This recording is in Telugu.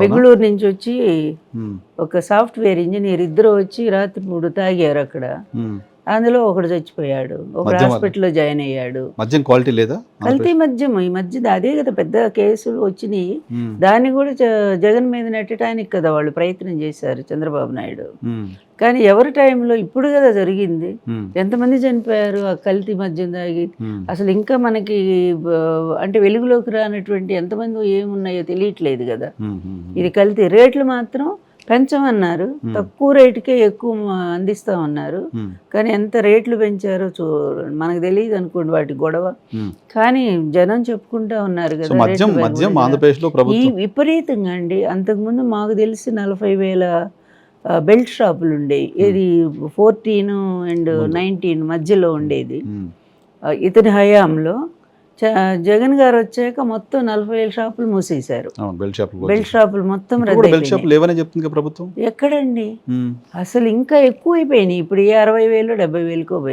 బెంగళూరు నుంచి వచ్చి ఉమ్, ఒక సాఫ్ట్వేర్ ఇంజనీర్ ఇద్దరు వచ్చి రాత్రి 3 తాగారు అక్కడ. ఉమ్. అందులో ఒకడు చచ్చిపోయాడు, ఒకడు మద్యం వల్ల? హాస్పిటల్లో జాయిన్ అయ్యాడు. మద్యం క్వాలిటీ లేదా? కల్తీ మద్యం ఈ మధ్య అదే కదా పెద్ద కేసులు వచ్చినాయి. ఉమ్, దాన్ని కూడా జగన్ మీద నెట్టడానికి కదా వాళ్ళు ప్రయత్నం చేశారు, చంద్రబాబు నాయుడు. ఉమ్, కానీ ఎవరి టైంలో ఇప్పుడు కదా జరిగింది. ఉమ్, ఎంతమంది చనిపోయారు ఆ కల్తీ మద్యం తాగి. ఉమ్, అసలు ఇంకా మనకి అంటే వెలుగులోకి రానటువంటి ఎంతమంది ఏమున్నాయో తెలియట్లేదు కదా. ఉమ్, ఉమ్, ఇది కల్తీ. రేట్లు మాత్రం పెంచమన్నారు, తక్కువ రేటుకే ఎక్కువ అందిస్తామన్నారు. ఉమ్, కానీ ఎంత రేట్లు పెంచారో మనకు తెలియదు అనుకోండి వాటి గొడవ. ఉమ్. కానీ జనం చెప్పుకుంటా ఉన్నారు సో కదా మద్యం రేట్లు మద్యం పెరగడం. ఆంధ్రప్రదేశ్లో ఈ ప్రభుత్వం విపరీతంగా అండి. అంతకుముందు మాకు తెలిసి 40,000 బెల్ట్ షాపులు ఉండేవి. ఇది 14 and 19 మధ్యలో ఉండేది. ఉమ్, ఇతని హయాంలో జగన్ గారు వచ్చాక మొత్తం 40,000 షాపులు మూసేశారు. అవును, బెల్ట్ షాపులు బెల్ట్ షాపులు మొత్తం బెల్ట్ రద్దు. షాపులు లేవనే చెప్తుంది కదా ప్రభుత్వం. ఎక్కడండి ఉమ్. అసలు ఇంకా ఎక్కువైపోయినాయి. ఇప్పుడు 60,000 70,000కో పోయినాయి.